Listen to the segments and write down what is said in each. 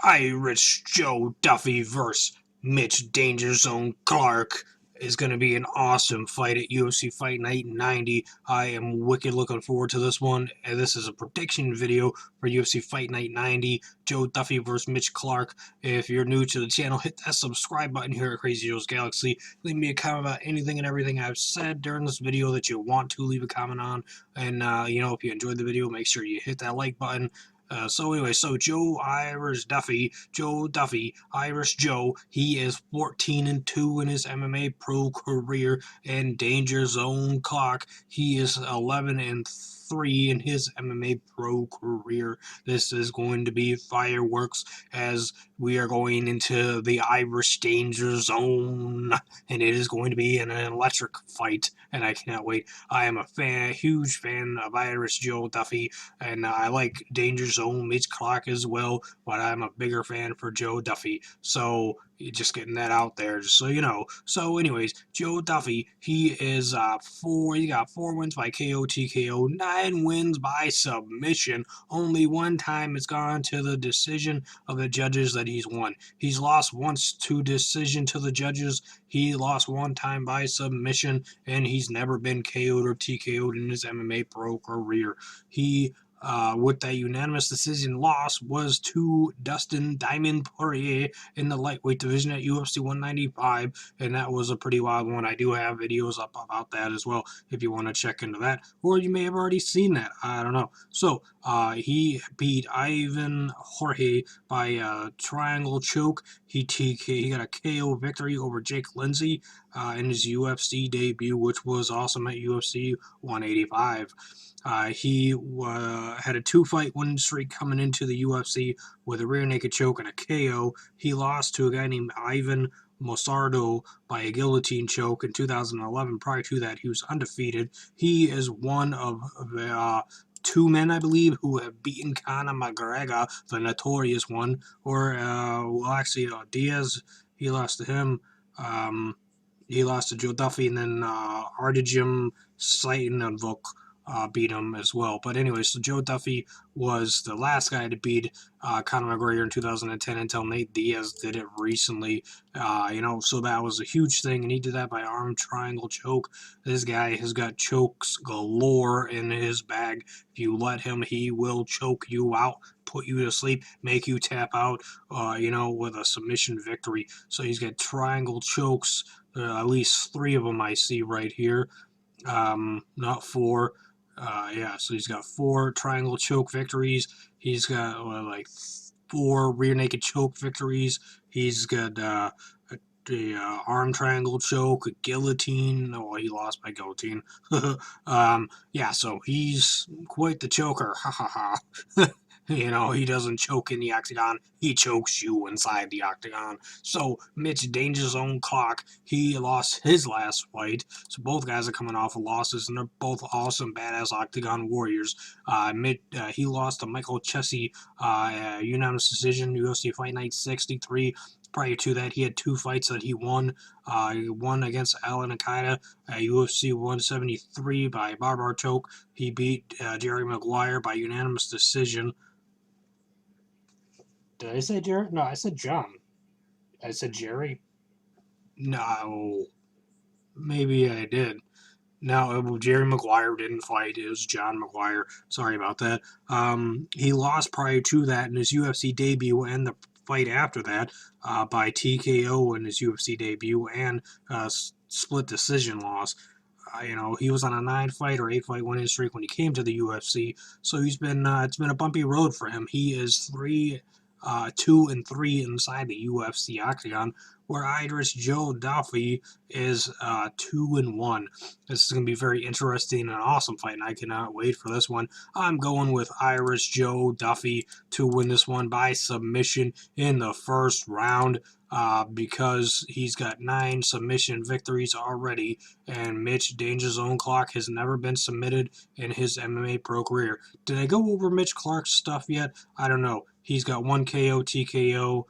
Irish Joe Duffy versus Mitch Danger Zone Clarke is going to be an awesome fight at UFC Fight Night 90. I am wicked looking forward to this one. And this is a prediction video for UFC Fight Night 90. Joe Duffy versus Mitch Clarke. If you're new to the channel, hit that subscribe button here at Crazy Joe's Galaxy. Leave me a comment about anything and everything I've said during this video that you want to leave a comment on. And, if you enjoyed the video, make sure you hit that like button. So Joe Duffy, Irish Joe, he is 14-2 in his MMA pro career, and Danger Zone Clarke, he is 11-3 in his MMA pro career. This is going to be fireworks as we are going into the Irish Danger Zone, and it is going to be an electric fight, and I cannot wait. I am a huge fan of Irish Joe Duffy, and I like Danger Zone Mitch Clarke as well, but I'm a bigger fan for Joe Duffy. So just getting that out there, just so you know. So, anyways, Joe Duffy, he got 4 wins by KO, TKO, 9 wins by submission. Only one time it's gone to the decision of the judges that he's won. He's lost once to decision to the judges. He lost one time by submission, and he's never been KO'd or TKO'd in his MMA pro career. He with that unanimous decision loss was to Dustin Diamond Poirier in the lightweight division at UFC 195, and that was a pretty wild one. I do have videos up about that as well if you want to check into that, or you may have already seen that. I don't know. So he beat Ivan Jorge by a triangle choke. He got a KO victory over Jake Lindsay in his UFC debut, which was awesome at UFC 185. He had a 2-fight winning streak coming into the UFC with a rear naked choke and a KO. He lost to a guy named Ivan Mosardo by a guillotine choke in 2011. Prior to that, he was undefeated. He is one of two men, I believe, who have beaten Conor McGregor, the notorious one. Diaz, he lost to him. He lost to Joe Duffy, and then Artyom Saitynov beat him as well. But anyway, so Joe Duffy was the last guy to beat Conor McGregor in 2010 until Nate Diaz did it recently. So that was a huge thing, and he did that by arm triangle choke. This guy has got chokes galore in his bag. If you let him, he will choke you out, put you to sleep, make you tap out, with a submission victory. So he's got triangle chokes, at least 3 of them I see right here. Not 4. So he's got 4 triangle choke victories. He's got 4 rear naked choke victories. He's got a arm triangle choke, a guillotine. Oh, he lost by guillotine. So he's quite the choker. Ha ha ha. He doesn't choke in the octagon. He chokes you inside the octagon. So, Mitch Danger Zone Clarke, he lost his last fight. So, both guys are coming off of losses, and they're both awesome, badass octagon warriors. He lost to Michael Chessie, unanimous decision, UFC Fight Night 63. Prior to that, he had 2 fights that he won. He won against Alan Akita at UFC 173 by barbar choke. He beat Jerry Maguire by unanimous decision. Did I say Jerry? No, I said John. I said Jerry? No. Maybe I did. No, Jerry Maguire didn't fight. It was John Maguire. Sorry about that. He lost prior to that in his UFC debut and the fight after that by TKO in his UFC debut and split decision loss. He was on a 9-fight or 8-fight winning streak when he came to the UFC. So it's been a bumpy road for him. He is 2-3 inside the UFC octagon, where Irish Joe Duffy is 2-1. This is going to be very interesting and an awesome fight, and I cannot wait for this one. I'm going with Irish Joe Duffy to win this one by submission in the first round. Because he's got 9 submission victories already, and Mitch Danger Zone Clarke has never been submitted in his MMA pro career. Did I go over Mitch Clarke's stuff yet? I don't know. He's got 1 KO, TKO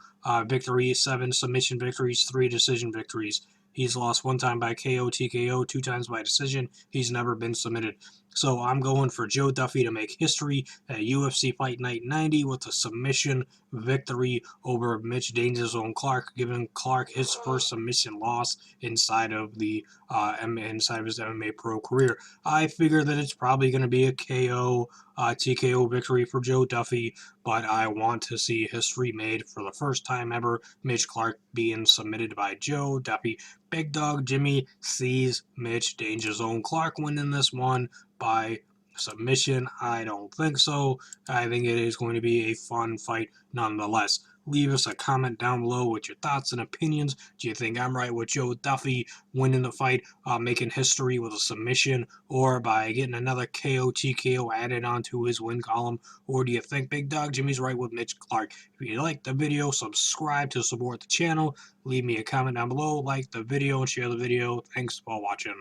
victory, 7 submission victories, 3 decision victories. He's lost 1 time by KO, TKO, 2 times by decision. He's never been submitted. So I'm going for Joe Duffy to make history at UFC Fight Night 90 with a submission victory over Mitch Danger Zone Clarke, giving Clarke his first submission loss inside of his MMA pro career. I figure that it's probably going to be a KO, TKO victory for Joe Duffy, but I want to see history made for the first time ever. Mitch Clarke being submitted by Joe Duffy. Big Dog Jimmy sees Mitch Danger Zone Clarke winning this one by submission. I don't think so. I think it is going to be a fun fight nonetheless. Leave us a comment down below with your thoughts and opinions. Do you think I'm right with Joe Duffy winning the fight, making history with a submission, or by getting another KO TKO added onto his win column? Or do you think Big Dog Jimmy's right with Mitch Clarke? If you like the video, subscribe to support the channel. Leave me a comment down below, like the video, and share the video. Thanks for watching.